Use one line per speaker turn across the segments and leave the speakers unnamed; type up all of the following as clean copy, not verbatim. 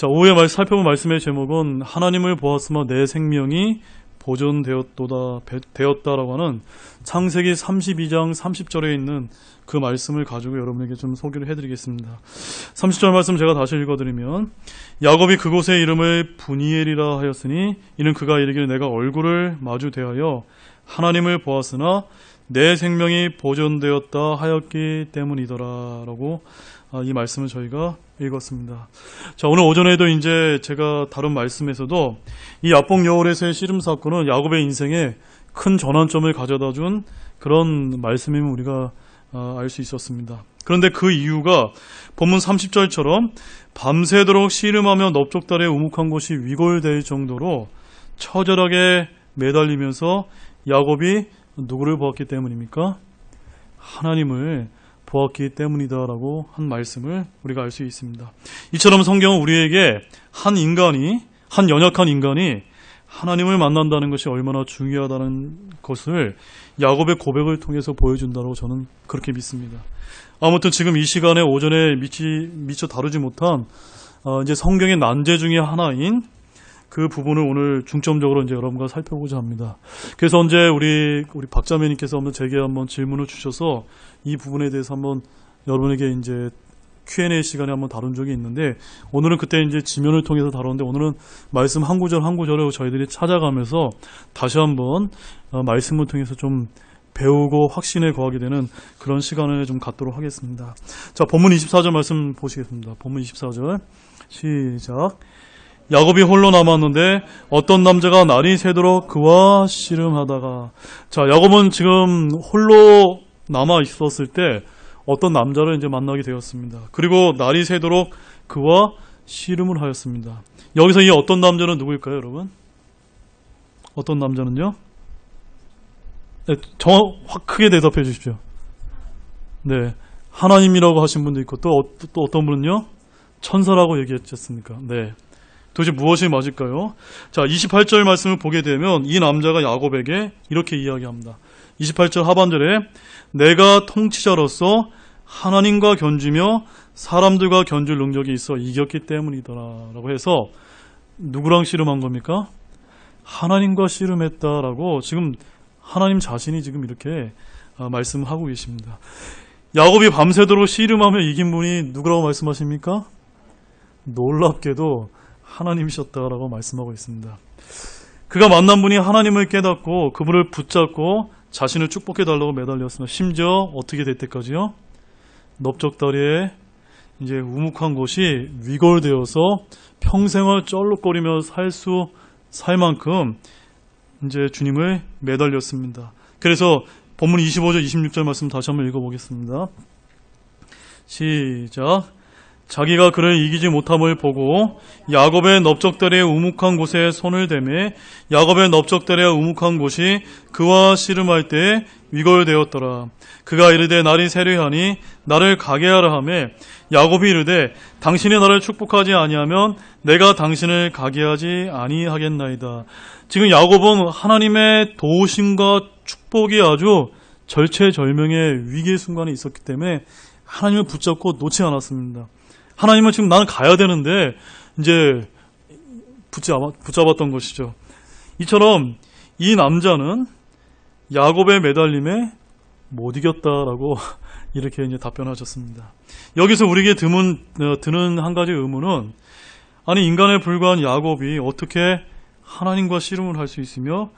자, 오후에 살펴본 말씀의 제목은 하나님을 보았으며 내 생명이 보존되었다라고 하는 창세기 32장 30절에 있는 그 말씀을 가지고 여러분에게 좀 소개를 해드리겠습니다. 30절 말씀 제가 다시 읽어드리면, 야곱이 그곳의 이름을 분이엘이라 하였으니 이는 그가 이르기를 내가 얼굴을 마주 대하여 하나님을 보았으나 내 생명이 보존되었다 하였기 때문이더라 라고 이 말씀을 저희가 읽었습니다. 자, 오늘 오전에도 이제 제가 다룬 말씀에서도 이 야복 여홀에서의 씨름 사건은 야곱의 인생에 큰 전환점을 가져다 준 그런 말씀임을 우리가 알 수 있었습니다. 그런데 그 이유가 본문 30절처럼 밤새도록 씨름하며 넓적다리에 우묵한 곳이 위골될 정도로 처절하게 매달리면서 야곱이 누구를 보았기 때문입니까? 하나님을 보았기 때문이다라고 한 말씀을 우리가 알 수 있습니다. 이처럼 성경은 우리에게 한 연약한 인간이 하나님을 만난다는 것이 얼마나 중요하다는 것을 야곱의 고백을 통해서 보여준다고 저는 그렇게 믿습니다. 아무튼 지금 이 시간에 오전에 미처 다루지 못한 이제 성경의 난제 중에 하나인 그 부분을 오늘 중점적으로 이제 여러분과 살펴보고자 합니다. 그래서 언제 우리 박자매님께서 제게 한번 질문을 주셔서 이 부분에 대해서 한번 여러분에게 이제 Q&A 시간에 한번 다룬 적이 있는데, 오늘은 그때 이제 지면을 통해서 다뤘는데 오늘은 말씀 한 구절 한 구절을 저희들이 찾아가면서 다시 한번 말씀을 통해서 좀 배우고 확신에 거하게 되는 그런 시간을 좀 갖도록 하겠습니다. 자, 본문 24절 말씀 보시겠습니다. 본문 24절 시작. 야곱이 홀로 남았는데 어떤 남자가 날이 새도록 그와 씨름하다가. 자, 야곱은 지금 홀로 남아 있었을 때 어떤 남자를 이제 만나게 되었습니다. 그리고 날이 새도록 그와 씨름을 하였습니다. 여기서 이 어떤 남자는 누구일까요, 여러분? 어떤 남자는요? 네, 확 크게 대답해 주십시오. 네, 하나님이라고 하신 분도 있고 또 어떤 분은요? 천사라고 얘기했지 않습니까? 네. 도대체 무엇이 맞을까요? 자, 28절 말씀을 보게 되면 이 남자가 야곱에게 이렇게 이야기합니다. 28절 하반절에 내가 통치자로서 하나님과 견주며 사람들과 견줄 능력이 있어 이겼기 때문이더라 라고 해서 누구랑 씨름한 겁니까? 하나님과 씨름했다라고 지금 하나님 자신이 지금 이렇게 말씀하고 계십니다. 야곱이 밤새도록 씨름하며 이긴 분이 누구라고 말씀하십니까? 놀랍게도 하나님이셨다라고 말씀하고 있습니다. 그가 만난 분이 하나님을 깨닫고 그분을 붙잡고 자신을 축복해달라고 매달렸으나 심지어 어떻게 될 때까지요? 넓적다리에 이제 우묵한 곳이 위골되어서 평생을 쩔룩거리며 살 만큼 이제 주님을 매달렸습니다. 그래서 본문 25절 26절 말씀 다시 한번 읽어보겠습니다. 시작. 자기가 그를 이기지 못함을 보고 야곱의 넓적다리에 우묵한 곳에 손을 대매 야곱의 넓적다리에 우묵한 곳이 그와 씨름할 때에 위골되었더라. 그가 이르되 날이 새려하니 나를 가게 하라 하며 야곱이 이르되 당신이 나를 축복하지 아니하면 내가 당신을 가게 하지 아니하겠나이다. 지금 야곱은 하나님의 도우심과 축복이 아주 절체절명의 위기의 순간에 있었기 때문에 하나님을 붙잡고 놓지 않았습니다. 하나님은 지금 나는 가야 되는데 이제 붙잡았던 것이죠. 이처럼 이 남자는 야곱의 매달림에 못 이겼다라고 이렇게 이제 답변하셨습니다. 여기서 우리에게 드는 한 가지 의문은, 아니 인간에 불과한 야곱이 어떻게 하나님과 씨름을 할 수 있으며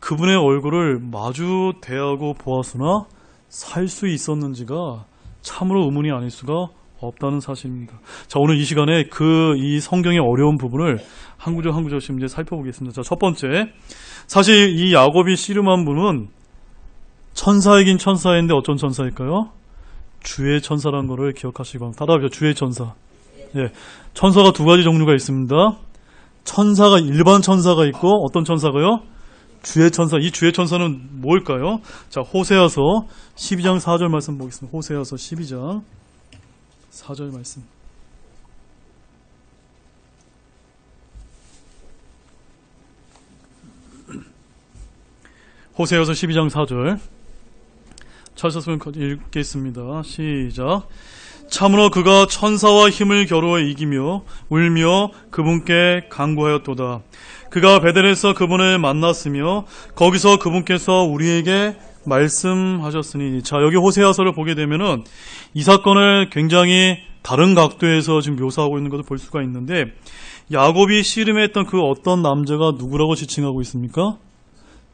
그분의 얼굴을 마주 대하고 보았으나 살 수 있었는지가 참으로 의문이 아닐 수가 없다는 사실입니다. 자, 오늘 이 시간에 이 성경의 어려운 부분을 한 구절 한 구절씩 이제 살펴보겠습니다. 자, 첫 번째, 사실 이 야곱이 씨름한 분은 천사이긴 천사인데 어떤 천사일까요? 주의 천사라는 것을 기억하시기 바랍니다. 따라합시다. 주의 천사. 예, 천사가 두 가지 종류가 있습니다. 천사가 일반 천사가 있고 어떤 천사가요? 주의 천사. 이 주의 천사는 뭘까요? 자, 호세아서 12장 4절 말씀 보겠습니다. 호세아서 12장 4절 말씀. 호세아서 12장 4절. 찾으셨으면 읽겠습니다. 시작. 참으로 그가 천사와 힘을 겨루어 이기며 울며 그분께 간구하였도다. 그가 베델에서 그분을 만났으며 거기서 그분께서 우리에게 말씀하셨으니. 자, 여기 호세아서를 보게 되면은 이 사건을 굉장히 다른 각도에서 지금 묘사하고 있는 것을 볼 수가 있는데, 야곱이 씨름했던 그 어떤 남자가 누구라고 지칭하고 있습니까?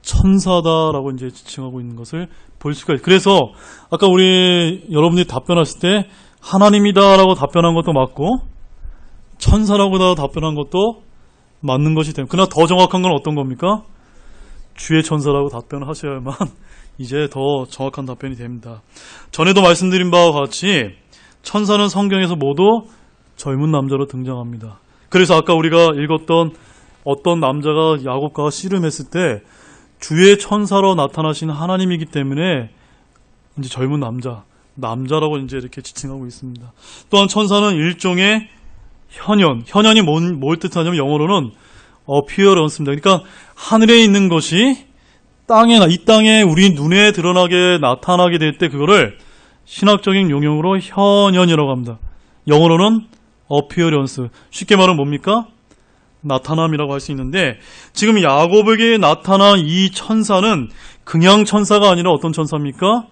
천사다라고 이제 지칭하고 있는 것을 볼 수가 있어요. 그래서 아까 우리 여러분들이 답변하실 때 하나님이다라고 답변한 것도 맞고 천사라고 답변한 것도 맞는 것이 됩니다. 그러나 더 정확한 건 어떤 겁니까? 주의 천사라고 답변을 하셔야만 이제 더 정확한 답변이 됩니다. 전에도 말씀드린 바와 같이 천사는 성경에서 모두 젊은 남자로 등장합니다. 그래서 아까 우리가 읽었던 어떤 남자가 야곱과 씨름했을 때 주의 천사로 나타나신 하나님이기 때문에 이제 젊은 남자라고 이제 이렇게 지칭하고 있습니다. 또한 천사는 일종의 현현이 뭘 뜻하냐면 영어로는 appearance입니다. 그러니까 하늘에 있는 것이 이 땅에 우리 눈에 드러나게 나타나게 될 때 그거를 신학적인 용어로 현현이라고 합니다. 영어로는 appearance. 쉽게 말하면 뭡니까? 나타남이라고 할 수 있는데, 지금 야곱에게 나타난 이 천사는 그냥 천사가 아니라 어떤 천사입니까?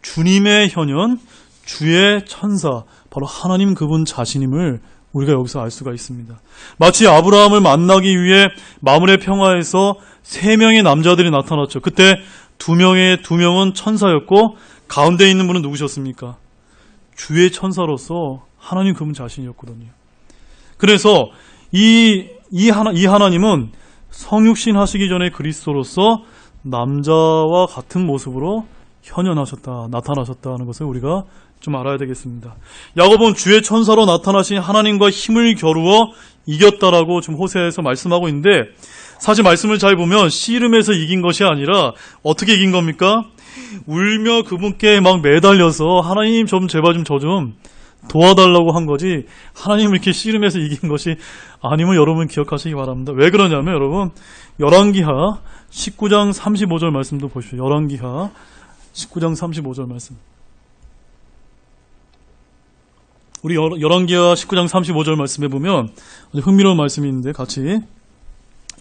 주님의 현현, 주의 천사, 바로 하나님 그분 자신임을 우리가 여기서 알 수가 있습니다. 마치 아브라함을 만나기 위해 마므레 평화에서 3명의 남자들이 나타났죠. 그때 2명은 천사였고 가운데 있는 분은 누구셨습니까? 주의 천사로서 하나님 그분 자신이었거든요. 그래서 이 하나님은 성육신 하시기 전에 그리스도로서 남자와 같은 모습으로 나타나셨다는 것을 우리가 좀 알아야 되겠습니다. 야곱은 주의 천사로 나타나신 하나님과 힘을 겨루어 이겼다라고 지금 호세아에서 말씀하고 있는데, 사실 말씀을 잘 보면 씨름에서 이긴 것이 아니라 어떻게 이긴 겁니까? 울며 그분께 막 매달려서 하나님 제발 저 좀 도와달라고 한 거지, 하나님을 이렇게 씨름해서 이긴 것이 아님을 여러분 기억하시기 바랍니다. 왜 그러냐면 여러분, 열왕기하 19장 35절 말씀도 보십시오. 열왕기하 19장 35절 말씀. 우리 열왕기하 19장 35절 말씀에 보면 아주 흥미로운 말씀이 있는데 같이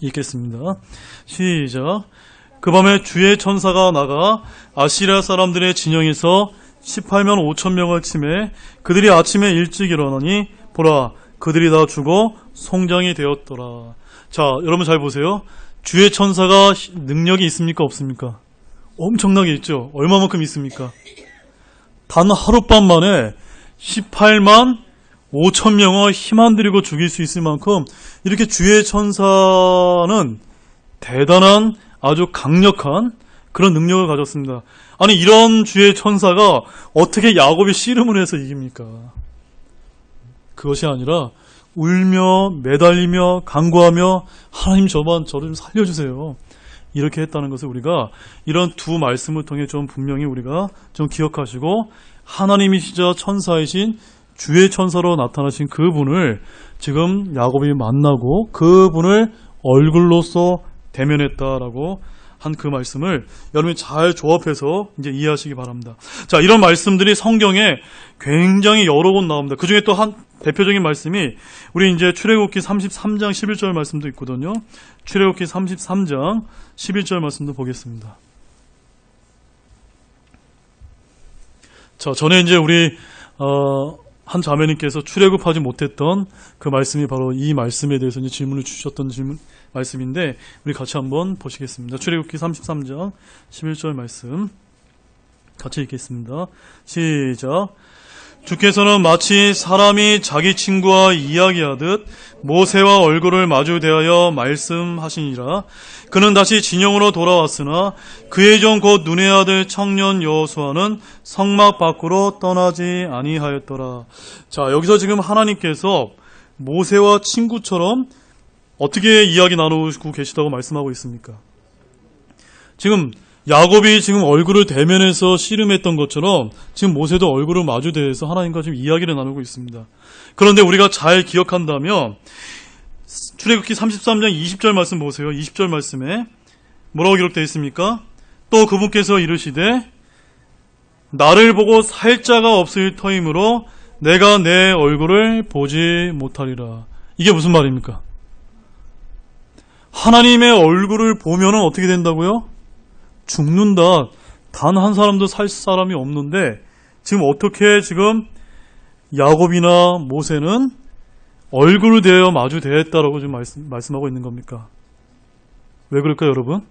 읽겠습니다. 시작. 그 밤에 주의 천사가 나가 아시리아 사람들의 진영에서 18만 5천 명을 치매 그들이 아침에 일찍 일어나니 보라 그들이 다 죽어 송장이 되었더라. 자, 여러분 잘 보세요. 주의 천사가 능력이 있습니까 없습니까? 엄청나게 있죠. 얼마만큼 있습니까? 단 하룻밤 만에 18만 5천 명을 힘 안 들이고 죽일 수 있을 만큼 이렇게 주의 천사는 대단한 아주 강력한 그런 능력을 가졌습니다. 아니, 이런 주의 천사가 어떻게 야곱이 씨름을 해서 이깁니까? 그것이 아니라 울며 매달리며 간구하며 하나님 저를 좀 살려주세요. 이렇게 했다는 것을 우리가 이런 두 말씀을 통해 좀 분명히 우리가 좀 기억하시고, 하나님이시자 천사이신 주의 천사로 나타나신 그분을 지금 야곱이 만나고 그분을 얼굴로서 대면했다라고 한 그 말씀을 여러분이 잘 조합해서 이제 이해하시기 바랍니다. 자, 이런 말씀들이 성경에 굉장히 여러 곳 나옵니다. 그 중에 또 한 대표적인 말씀이 우리 이제 출애굽기 33장 11절 말씀도 있거든요. 출애굽기 33장 11절 말씀도 보겠습니다. 자, 전에 이제 우리 한 자매님께서 출애굽하지 못했던 그 말씀이 바로 이 말씀에 대해서 이제 질문을 주셨던 말씀인데 우리 같이 한번 보시겠습니다. 출애굽기 33장 11절 말씀 같이 읽겠습니다. 시작. 주께서는 마치 사람이 자기 친구와 이야기하듯 모세와 얼굴을 마주 대하여 말씀하시니라. 그는 다시 진영으로 돌아왔으나 그의 종 곧 눈의 아들 청년 여호수아는 성막 밖으로 떠나지 아니하였더라. 자, 여기서 지금 하나님께서 모세와 친구처럼 어떻게 이야기 나누고 계시다고 말씀하고 있습니까? 지금 야곱이 지금 얼굴을 대면해서 씨름했던 것처럼 지금 모세도 얼굴을 마주 대해서 하나님과 지금 이야기를 나누고 있습니다. 그런데 우리가 잘 기억한다면 출애굽기 33장 20절 말씀 보세요. 20절 말씀에 뭐라고 기록되어 있습니까? 또 그분께서 이르시되 나를 보고 살 자가 없을 터이므로 내가 내 얼굴을 보지 못하리라. 이게 무슨 말입니까? 하나님의 얼굴을 보면 어떻게 된다고요? 죽는다. 단 한 사람도 살 사람이 없는데 지금 어떻게 지금 야곱이나 모세는 얼굴을 대어 마주 대했다라고 지금 말씀하고 있는 겁니까? 왜 그럴까요, 여러분?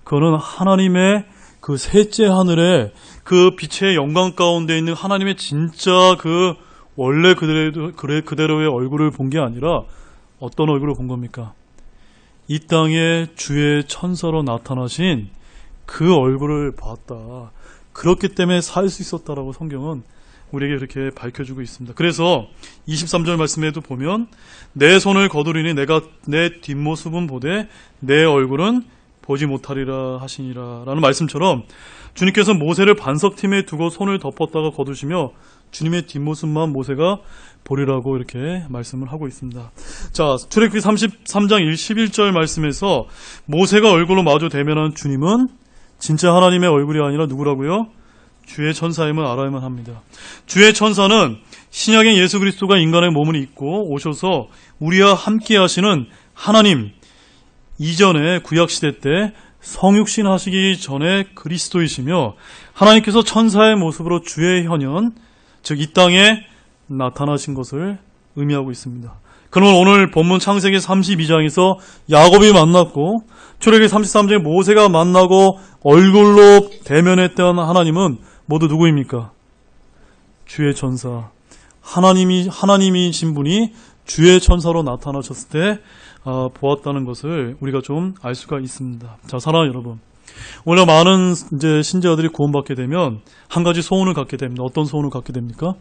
그거는 하나님의 그 셋째 하늘에 그 빛의 영광 가운데 있는 하나님의 진짜 그 원래 그대로의 얼굴을 본 게 아니라 어떤 얼굴을 본 겁니까? 이 땅에 주의 천사로 나타나신 그 얼굴을 봤다. 그렇기 때문에 살 수 있었다라고 성경은 우리에게 그렇게 밝혀주고 있습니다. 그래서 23절 말씀에도 보면 내 손을 거두리니 내가 내 뒷모습은 보되 내 얼굴은 보지 못하리라 하시니라 라는 말씀처럼 주님께서 모세를 반석팀에 두고 손을 덮었다가 거두시며 주님의 뒷모습만 모세가 보리라고 이렇게 말씀을 하고 있습니다. 자, 출애굽기 33장 11절 말씀에서 모세가 얼굴로 마주 대면한 주님은 진짜 하나님의 얼굴이 아니라 누구라고요? 주의 천사임을 알아야만 합니다. 주의 천사는 신약의 예수 그리스도가 인간의 몸을 입고 오셔서 우리와 함께 하시는 하나님, 이전에 구약시대 때 성육신 하시기 전에 그리스도이시며 하나님께서 천사의 모습으로 주의 현현, 즉 이 땅에 나타나신 것을 의미하고 있습니다. 그러면 오늘 본문 창세기 32장에서 야곱이 만났고 출애굽기 33장에 모세가 만나고 얼굴로 대면했던 하나님은 모두 누구입니까? 주의 천사. 하나님이신 분이 주의 천사로 나타나셨을 때 보았다는 것을 우리가 좀 알 수가 있습니다. 자, 사랑하는 여러분. 오늘 많은 이제 신자들이 구원받게 되면 한 가지 소원을 갖게 됩니다. 어떤 소원을 갖게 됩니까?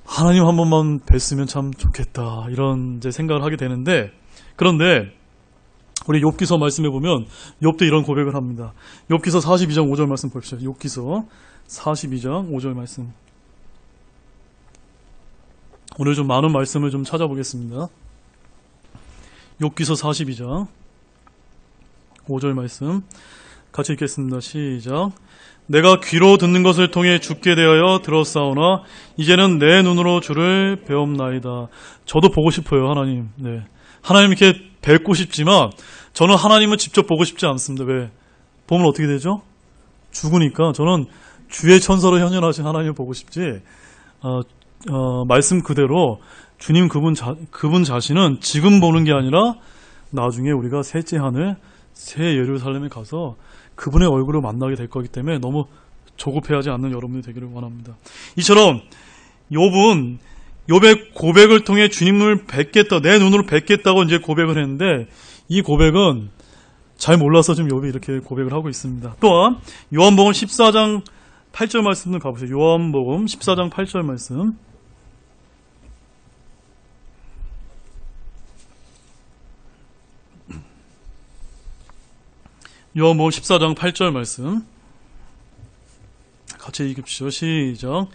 하나님 한 번만 뵀으면 참 좋겠다. 이런 이제 생각을 하게 되는데, 그런데 우리 욥기서 말씀해 보면 욥도 이런 고백을 합니다. 욥기서 42장 5절 말씀 보십시오. 욥기서 42장 5절 말씀. 오늘 좀 많은 말씀을 좀 찾아보겠습니다. 욥기서 42장 5절 말씀 같이 읽겠습니다. 시작. 내가 귀로 듣는 것을 통해 죽게 되어 들었사오나 이제는 내 눈으로 주를 배움나이다. 저도 보고 싶어요, 하나님. 네. 하나님 이렇게 뵙고 싶지만 저는 하나님을 직접 보고 싶지 않습니다. 왜? 보면 어떻게 되죠? 죽으니까 저는 주의 천사로 현현하신 하나님을 보고 싶지, 말씀 그대로 주님 그분 자신은 지금 보는 게 아니라 나중에 우리가 셋째 하늘 새 예루살렘에 가서 그분의 얼굴을 만나게 될 거기 때문에 너무 조급해하지 않는 여러분이 되기를 원합니다. 이처럼 욥의 고백을 통해 주님을 뵙겠다, 내 눈으로 뵙겠다고 이제 고백을 했는데 이 고백은 잘 몰라서 지금 욥이 이렇게 고백을 하고 있습니다. 또한 요한복음 14장 8절 말씀을 가보세요. 요한복음 14장 8절 말씀. 요한복음 14장 8절 말씀 같이 읽읍시죠. 시작.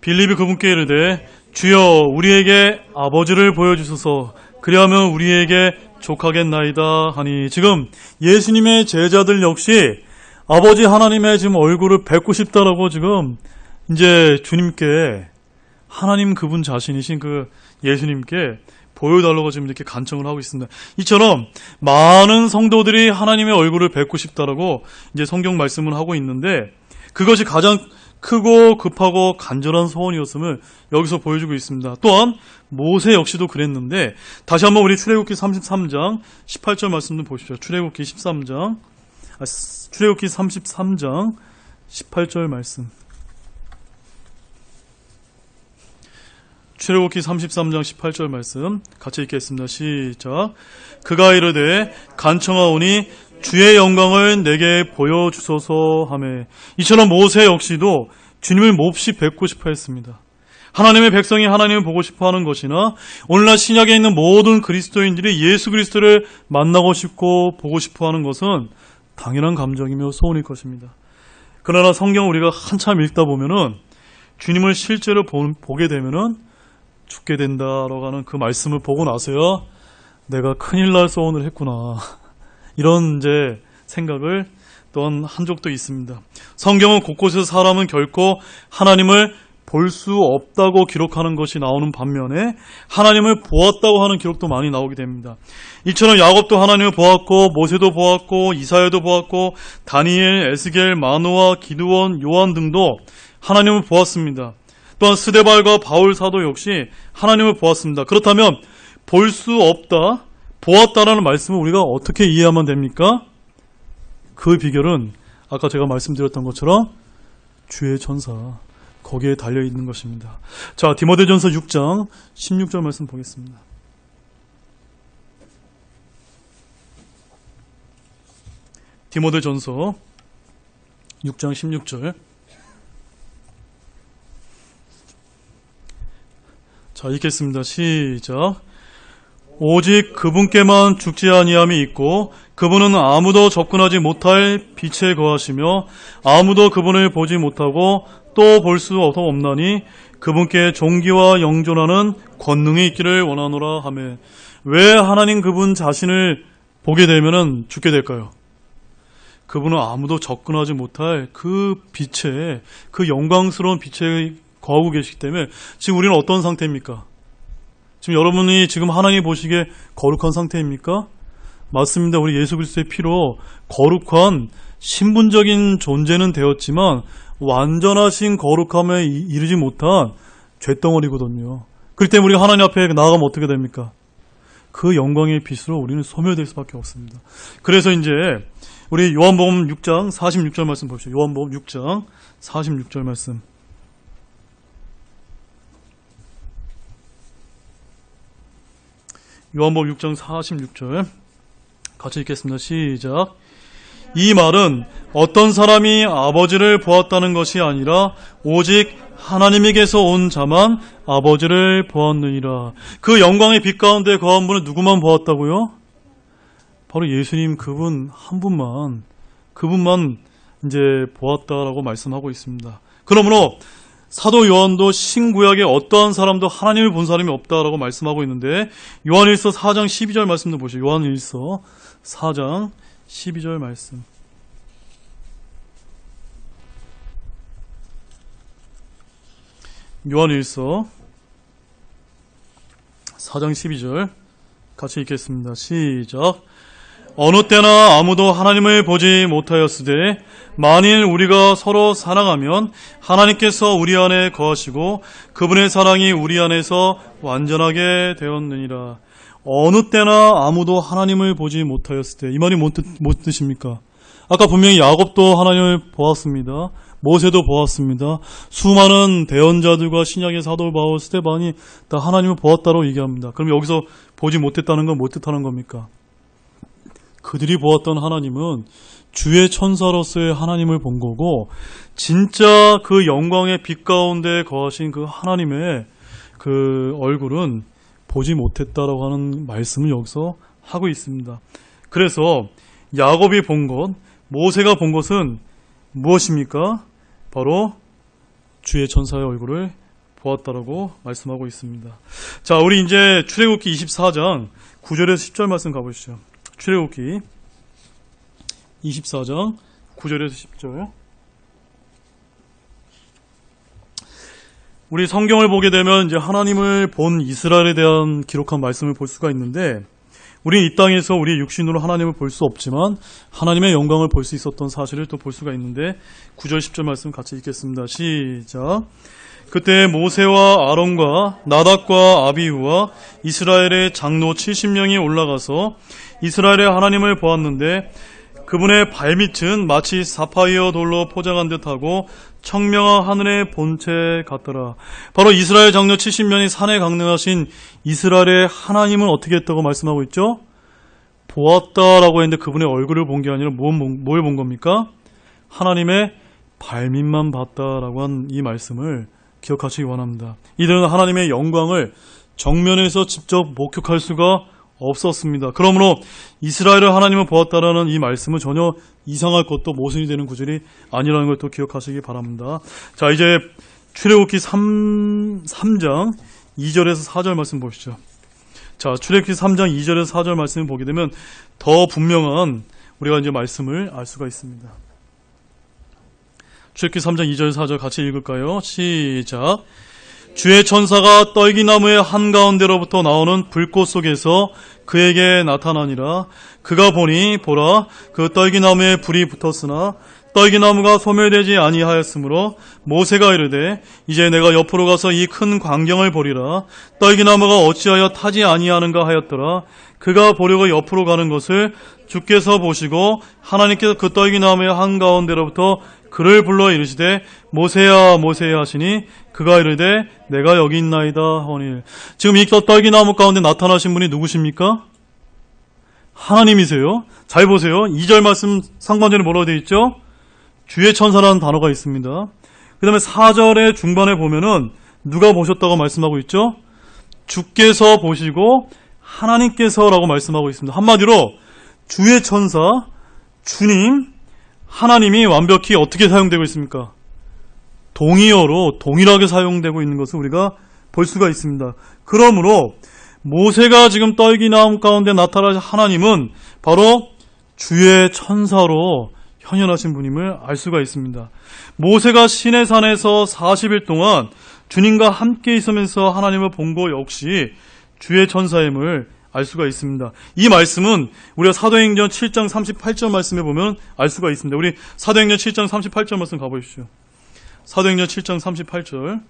빌립이 그분께 이르되 주여 우리에게 아버지를 보여주소서 그리하면 우리에게 족하겠나이다 하니, 지금 예수님의 제자들 역시 아버지 하나님의 지금 얼굴을 뵙고 싶다라고 지금 이제 주님께, 하나님 그분 자신이신 그 예수님께 보여달라고 지금 이렇게 간청을 하고 있습니다. 이처럼 많은 성도들이 하나님의 얼굴을 뵙고 싶다라고 이제 성경 말씀을 하고 있는데 그것이 가장 크고 급하고 간절한 소원이었음을 여기서 보여주고 있습니다. 또한 모세 역시도 그랬는데 다시 한번 우리 출애굽기 33장 18절 말씀 좀 보십시오. 출애굽기 33장 18절 말씀. 출애굽기 33장 18절 말씀 같이 읽겠습니다. 시작. 그가 이르되 간청하오니 주의 영광을 내게 보여주소서 하매, 이처럼 모세 역시도 주님을 몹시 뵙고 싶어 했습니다. 하나님의 백성이 하나님을 보고 싶어 하는 것이나 오늘날 신약에 있는 모든 그리스도인들이 예수 그리스도를 만나고 싶고 보고 싶어 하는 것은 당연한 감정이며 소원일 것입니다. 그러나 성경 우리가 한참 읽다 보면은 주님을 실제로 보게 되면은 죽게 된다라고 하는 그 말씀을 보고 나서야 내가 큰일 날 소원을 했구나, 이런 이제 생각을 또한 한 적도 있습니다. 성경은 곳곳에서 사람은 결코 하나님을 볼 수 없다고 기록하는 것이 나오는 반면에 하나님을 보았다고 하는 기록도 많이 나오게 됩니다. 이처럼 야곱도 하나님을 보았고 모세도 보았고 이사야도 보았고 다니엘, 에스겔, 마노아, 기드온, 요한 등도 하나님을 보았습니다. 또한 스데발과 바울 사도 역시 하나님을 보았습니다. 그렇다면 볼 수 없다, 보았다라는 말씀을 우리가 어떻게 이해하면 됩니까? 그 비결은 아까 제가 말씀드렸던 것처럼 주의 천사, 거기에 달려있는 것입니다. 자, 디모데전서 6장 16절 말씀 보겠습니다. 디모데전서 6장 16절. 자, 읽겠습니다. 시작. 오직 그분께만 죽지 아니함이 있고 그분은 아무도 접근하지 못할 빛에 거하시며 아무도 그분을 보지 못하고 또 볼 수 없나니 그분께 존귀와 영존하는 권능이 있기를 원하노라 하매. 왜 하나님 그분 자신을 보게 되면은 죽게 될까요? 그분은 아무도 접근하지 못할 그 빛에, 그 영광스러운 빛에 거하고 계시기 때문에 지금 우리는 어떤 상태입니까? 지금 여러분이 지금 하나님 보시기에 거룩한 상태입니까? 맞습니다. 우리 예수 그리스도의 피로 거룩한 신분적인 존재는 되었지만 완전하신 거룩함에 이르지 못한 죄덩어리거든요. 그렇기 때문에 우리가 하나님 앞에 나아가면 어떻게 됩니까? 그 영광의 빛으로 우리는 소멸될 수밖에 없습니다. 그래서 이제 우리 요한복음 6장 46절 말씀 보십시오. 요한복음 6장 46절 말씀. 요한복음 6장 46절 같이 읽겠습니다. 시작. 이 말은 어떤 사람이 아버지를 보았다는 것이 아니라 오직 하나님에게서 온 자만 아버지를 보았느니라. 그 영광의 빛 가운데 거한 분은 누구만 보았다고요? 바로 예수님 그분 한 분만, 그분만 이제 보았다라고 말씀하고 있습니다. 그러므로 사도 요한도 신구약에 어떠한 사람도 하나님을 본 사람이 없다라고 말씀하고 있는데 요한일서 4장 12절 말씀도 보시죠. 요한일서 4장 12절 말씀. 요한일서 4장 12절 같이 읽겠습니다. 시작. 어느 때나 아무도 하나님을 보지 못하였으되 만일 우리가 서로 사랑하면 하나님께서 우리 안에 거하시고 그분의 사랑이 우리 안에서 완전하게 되었느니라. 어느 때나 아무도 하나님을 보지 못하였을 때, 이 말이 뭔 뜻입니까? 아까 분명히 야곱도 하나님을 보았습니다. 모세도 보았습니다. 수많은 대언자들과 신약의 사도 바울, 스데반이 다 하나님을 보았다고 얘기합니다. 그럼 여기서 보지 못했다는 건 뭐 뜻하는 겁니까? 그들이 보았던 하나님은 주의 천사로서의 하나님을 본 거고, 진짜 그 영광의 빛 가운데 거하신 그 하나님의 그 얼굴은 보지 못했다라고 하는 말씀을 여기서 하고 있습니다. 그래서 야곱이 본 것, 모세가 본 것은 무엇입니까? 바로 주의 천사의 얼굴을 보았다라고 말씀하고 있습니다. 자, 우리 이제 출애굽기 24장 9절에서 10절 말씀 가보시죠. 출애굽기 24장 9절에서 10절. 우리 성경을 보게 되면 이제 하나님을 본 이스라엘에 대한 기록한 말씀을 볼 수가 있는데, 우리는 이 땅에서 우리의 육신으로 하나님을 볼 수 없지만 하나님의 영광을 볼 수 있었던 사실을 또 볼 수가 있는데, 9절 10절 말씀 같이 읽겠습니다. 시작. 그때 모세와 아론과 나답과 아비후와 이스라엘의 장로 70명이 올라가서 이스라엘의 하나님을 보았는데 그분의 발밑은 마치 사파이어 돌로 포장한 듯하고 청명한 하늘의 본체 같더라. 바로 이스라엘 장로 70명이 산에 강림하신 이스라엘의 하나님을 어떻게 했다고 말씀하고 있죠? 보았다라고 했는데 그분의 얼굴을 본 게 아니라 뭘 본 겁니까? 하나님의 발밑만 봤다라고 한 이 말씀을 기억하시기 원합니다. 이들은 하나님의 영광을 정면에서 직접 목격할 수가 없었습니다. 그러므로 이스라엘을 하나님을 보았다라는 이 말씀은 전혀 이상할 것도 모순이 되는 구절이 아니라는 걸 또 기억하시기 바랍니다. 자, 이제 출애굽기 3장 2절에서 4절 말씀 보시죠. 자, 출애굽기 3장 2절에서 4절 말씀을 보게 되면 더 분명한 우리가 이제 말씀을 알 수가 있습니다. 출애굽기 3장 2절 4절 같이 읽을까요? 시작. 주의 천사가 떨기나무의 한가운데로부터 나오는 불꽃 속에서 그에게 나타나니라. 그가 보니 보라 그 떨기나무에 불이 붙었으나 떨기나무가 소멸되지 아니하였으므로 모세가 이르되 이제 내가 옆으로 가서 이 큰 광경을 보리라. 떨기나무가 어찌하여 타지 아니하는가 하였더라. 그가 보려고 옆으로 가는 것을 주께서 보시고 하나님께서 그 떨기나무의 한가운데로부터 그를 불러 이르시되 모세야 모세야 하시니 그가 이르되 내가 여기 있나이다 하오니. 지금 이 떨기나무 가운데 나타나신 분이 누구십니까? 하나님이세요. 잘 보세요. 2절 말씀 상반절에 뭐라고 되어 있죠? 주의 천사라는 단어가 있습니다. 그 다음에 4절의 중반에 보면은 누가 보셨다고 말씀하고 있죠? 주께서 보시고 하나님께서라고 말씀하고 있습니다. 한마디로 주의 천사, 주님, 하나님이 완벽히 어떻게 사용되고 있습니까? 동의어로 동일하게 사용되고 있는 것을 우리가 볼 수가 있습니다. 그러므로 모세가 지금 떨기나무 가운데 나타나신 하나님은 바로 주의 천사로 현현하신 분임을 알 수가 있습니다. 모세가 시내산에서 40일 동안 주님과 함께 있으면서 하나님을 본 것 역시 주의 천사임을 알 수가 있습니다. 이 말씀은 우리가 사도행전 7장 38절 말씀에 보면 알 수가 있습니다. 우리 사도행전 7장 38절 말씀 가보십시오. 사도행전 7장 38절.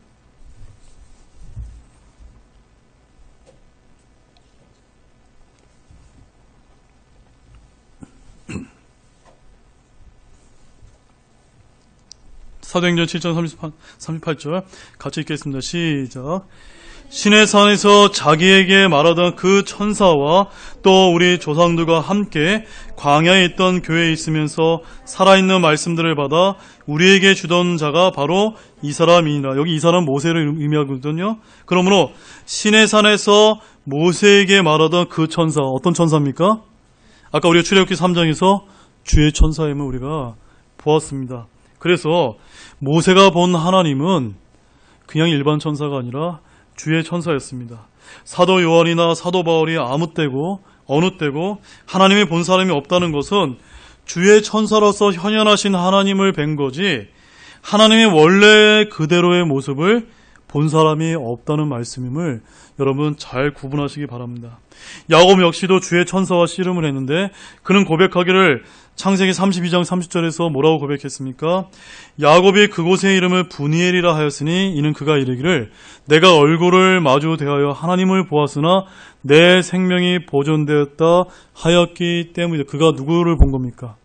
사도행전 7장 38절 같이 읽겠습니다. 시작. 시내산에서 자기에게 말하던 그 천사와 또 우리 조상들과 함께 광야에 있던 교회에 있으면서 살아있는 말씀들을 받아 우리에게 주던 자가 바로 이 사람이니라. 여기 이 사람 모세를 의미하거든요. 그러므로 시내산에서 모세에게 말하던 그 천사, 어떤 천사입니까? 아까 우리가 출애굽기 3장에서 주의 천사임을 우리가 보았습니다. 그래서 모세가 본 하나님은 그냥 일반 천사가 아니라 주의 천사였습니다. 사도 요한이나 사도 바울이 아무 때고 어느 때고 하나님이 본 사람이 없다는 것은 주의 천사로서 현현하신 하나님을 뵌 거지 하나님의 원래 그대로의 모습을 본 사람이 없다는 말씀임을 여러분 잘 구분하시기 바랍니다. 야곱 역시도 주의 천사와 씨름을 했는데 그는 고백하기를 창세기 32장 30절에서 뭐라고 고백했습니까? 야곱이 그곳의 이름을 브니엘이라 하였으니 이는 그가 이르기를 내가 얼굴을 마주 대하여 하나님을 보았으나 내 생명이 보존되었다 하였기 때문이다. 그가 누구를 본 겁니까?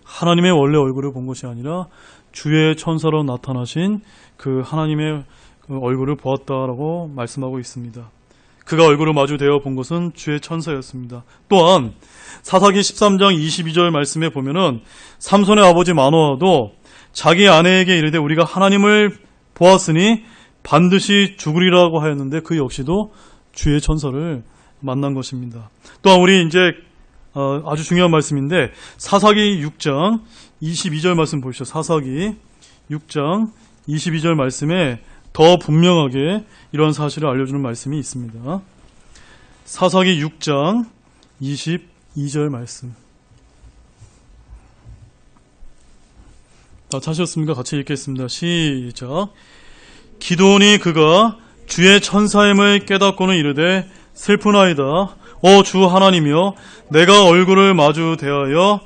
하나님의 원래 얼굴을 본 것이 아니라 주의 천사로 나타나신 그 하나님의 얼굴을 보았다라고 말씀하고 있습니다. 그가 얼굴을 마주 대어 본 것은 주의 천사였습니다. 또한 사사기 13장 22절 말씀에 보면은 삼손의 아버지 마노아도 자기 아내에게 이르되 우리가 하나님을 보았으니 반드시 죽으리라고 하였는데 그 역시도 주의 천사를 만난 것입니다. 또한 우리 이제 아주 중요한 말씀인데 사사기 6장 22절 말씀 보시죠. 사사기 6장 22절 말씀에 더 분명하게 이런 사실을 알려주는 말씀이 있습니다. 사사기 6장 22절 말씀. 다 찾으셨습니까? 같이 읽겠습니다. 시작. 기드온이 그가 주의 천사임을 깨닫고는 이르되 슬프나이다. 주 하나님이여 내가 얼굴을 마주 대하여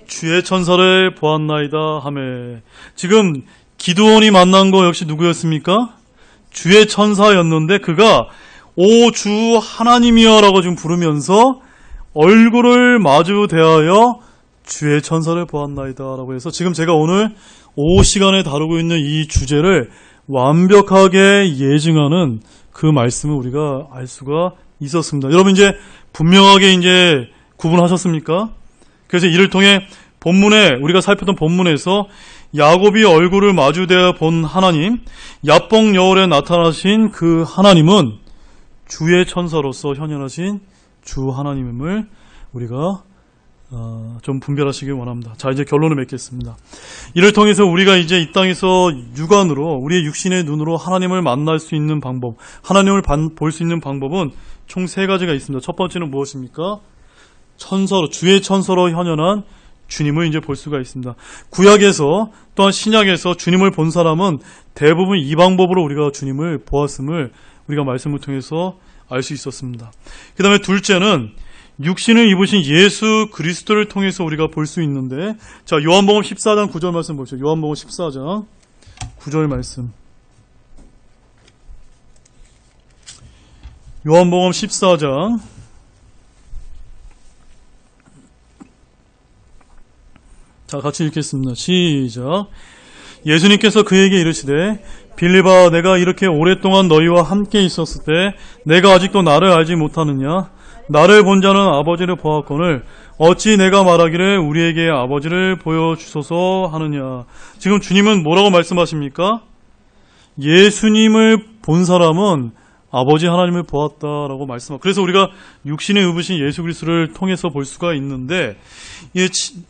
주의 천사를 보았나이다 하매. 지금 기드온이 만난 거 역시 누구였습니까? 주의 천사였는데 그가 오 주 하나님이여 라고 지금 부르면서 얼굴을 마주 대하여 주의 천사를 보았나이다 라고 해서 지금 제가 오늘 오후 시간에 다루고 있는 이 주제를 완벽하게 예증하는 그 말씀을 우리가 알 수가 있었습니다. 여러분 이제 분명하게 이제 구분하셨습니까? 그래서 이를 통해 본문에 우리가 살폈던 본문에서 야곱이 얼굴을 마주대어 본 하나님, 야복 여울에 나타나신 그 하나님은 주의 천사로서 현현하신 주 하나님임을 우리가 좀 분별하시길 원합니다. 자, 이제 결론을 맺겠습니다. 이를 통해서 우리가 이제 이 땅에서 육안으로 우리의 육신의 눈으로 하나님을 만날 수 있는 방법, 하나님을 볼 수 있는 방법은 총 세 가지가 있습니다. 첫 번째는 무엇입니까? 천사로, 주의 천사로 현현한 주님을 이제 볼 수가 있습니다. 구약에서 또한 신약에서 주님을 본 사람은 대부분 이 방법으로 우리가 주님을 보았음을 우리가 말씀을 통해서 알 수 있었습니다. 그 다음에 둘째는 육신을 입으신 예수 그리스도를 통해서 우리가 볼 수 있는데, 자, 요한복음 14장 9절 말씀 보시죠. 요한복음 14장 9절 말씀. 요한복음 14장 자, 같이 읽겠습니다. 시작. 예수님께서 그에게 이르시되 빌립아, 내가 이렇게 오랫동안 너희와 함께 있었을 때 내가 아직도 나를 알지 못하느냐? 나를 본 자는 아버지를 보았거늘 어찌 내가 말하기를 우리에게 아버지를 보여주소서 하느냐? 지금 주님은 뭐라고 말씀하십니까? 예수님을 본 사람은 아버지 하나님을 보았다라고 말씀하고, 그래서 우리가 육신에 입으신 예수 그리스도를 통해서 볼 수가 있는데,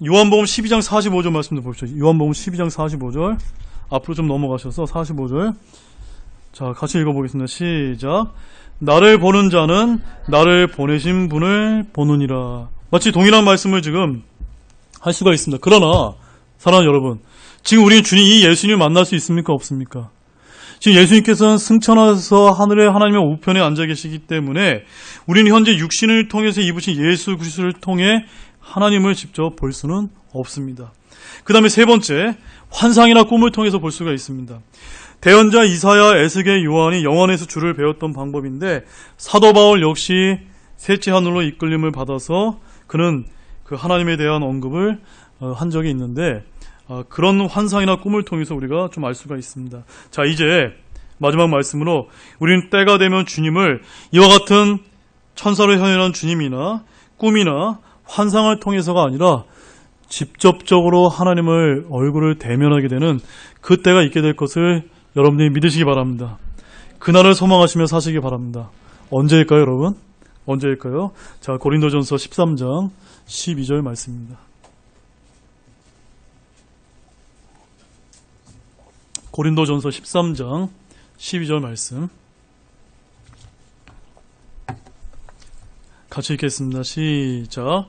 요한복음 12장 45절 말씀도 보십시오. 요한복음 12장 45절 앞으로 좀 넘어가셔서 45절 자, 같이 읽어보겠습니다. 시작. 나를 보는 자는 나를 보내신 분을 보느니라. 마치 동일한 말씀을 지금 할 수가 있습니다. 그러나 사랑하는 여러분, 지금 우리는 주님 이 예수님을 만날 수 있습니까? 없습니까? 지금 예수님께서는 승천하셔서 하늘에 하나님의 우편에 앉아 계시기 때문에 우리는 현재 육신을 통해서 입으신 예수 그리스도를 통해 하나님을 직접 볼 수는 없습니다. 그 다음에 세 번째, 환상이나 꿈을 통해서 볼 수가 있습니다. 대언자 이사야, 에스겔, 요한이 영원에서 주를 배웠던 방법인데, 사도 바울 역시 셋째 하늘로 이끌림을 받아서 그는 그 하나님에 대한 언급을 한 적이 있는데, 그런 환상이나 꿈을 통해서 우리가 좀 알 수가 있습니다. 자, 이제 마지막 말씀으로 우리는 때가 되면 주님을 이와 같은 천사로 현현한 주님이나 꿈이나 환상을 통해서가 아니라 직접적으로 하나님을 얼굴을 대면하게 되는 그때가 있게 될 것을 여러분들이 믿으시기 바랍니다. 그날을 소망하시며 사시기 바랍니다. 언제일까요, 여러분? 언제일까요? 자, 고린도전서 13장 12절 말씀입니다. 고린도전서 13장 12절 말씀 같이 읽겠습니다. 시작.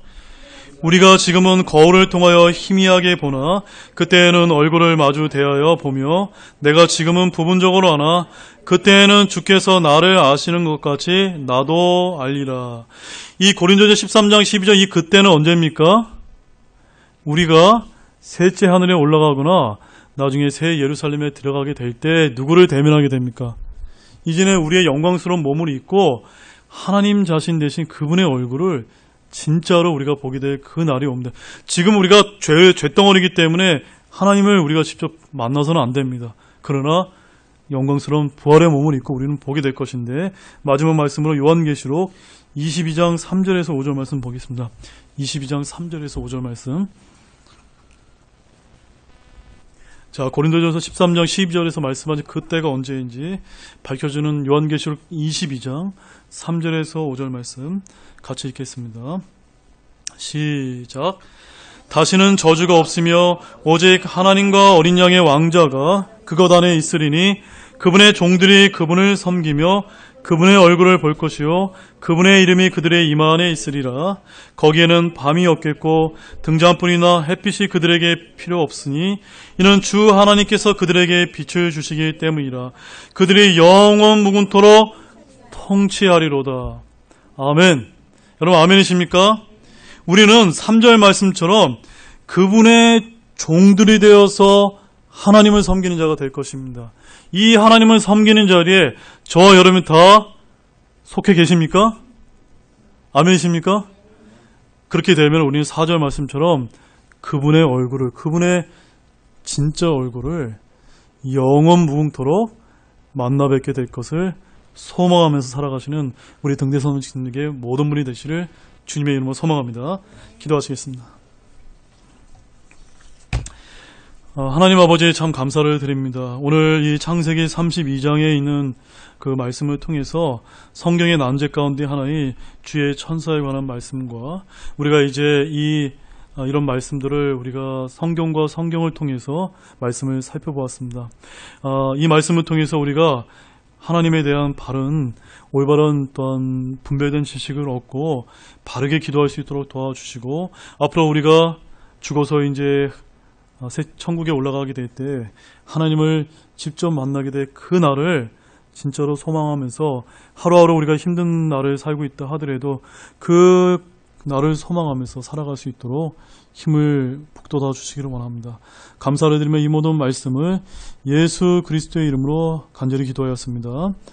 우리가 지금은 거울을 통하여 희미하게 보나 그때에는 얼굴을 마주 대하여 보며 내가 지금은 부분적으로 아나 그때에는 주께서 나를 아시는 것 같이 나도 알리라. 이 고린도전서 13장 12절 이 그때는 언제입니까? 우리가 셋째 하늘에 올라가거나 나중에 새 예루살렘에 들어가게 될 때 누구를 대면하게 됩니까? 이제는 우리의 영광스러운 몸을 입고 하나님 자신 대신 그분의 얼굴을 진짜로 우리가 보게 될 그 날이 옵니다. 지금 우리가 죄덩어리이기 때문에 하나님을 우리가 직접 만나서는 안 됩니다. 그러나 영광스러운 부활의 몸을 입고 우리는 보게 될 것인데, 마지막 말씀으로 요한계시록 22장 3절에서 5절 말씀 보겠습니다. 22장 3절에서 5절 말씀. 자, 고린도전서 13장 12절에서 말씀하신 그때가 언제인지 밝혀주는 요한계시록 22장 3절에서 5절 말씀 같이 읽겠습니다. 시작. 다시는 저주가 없으며 오직 하나님과 어린 양의 왕자가 그것 안에 있으리니 그분의 종들이 그분을 섬기며 그분의 얼굴을 볼 것이요 그분의 이름이 그들의 이마 안에 있으리라. 거기에는 밤이 없겠고 등잔불이나 햇빛이 그들에게 필요 없으니 이는 주 하나님께서 그들에게 빛을 주시기 때문이라. 그들이 영원 무궁토록 통치하리로다. 아멘. 여러분 아멘이십니까? 우리는 3절 말씀처럼 그분의 종들이 되어서 하나님을 섬기는 자가 될 것입니다. 이 하나님을 섬기는 자리에 저와 여러분이 다 속해 계십니까? 아멘이십니까? 그렇게 되면 우리는 4절 말씀처럼 그분의 얼굴을, 그분의 진짜 얼굴을 영원 무궁토록 만나 뵙게 될 것을 소망하면서 살아가시는 우리 등대선생님에게 모든 분이 되시를 주님의 이름으로 소망합니다. 기도하시겠습니다. 하나님 아버지 참 감사를 드립니다. 오늘 이 창세기 32장에 있는 그 말씀을 통해서 성경의 난제 가운데 하나인 주의 천사에 관한 말씀과 우리가 이제 이런 말씀들을 우리가 성경과 성경을 통해서 말씀을 살펴보았습니다. 이 말씀을 통해서 우리가 하나님에 대한 바른 올바른 또한 분별된 지식을 얻고 바르게 기도할 수 있도록 도와주시고 앞으로 우리가 죽어서 이제 새 천국에 올라가게 될 때 하나님을 직접 만나게 될 그 날을 진짜로 소망하면서 하루하루 우리가 힘든 날을 살고 있다 하더라도 그 날을 소망하면서 살아갈 수 있도록 힘을 북돋아 주시기를 원합니다. 감사를 드리며 이 모든 말씀을 예수 그리스도의 이름으로 간절히 기도하였습니다.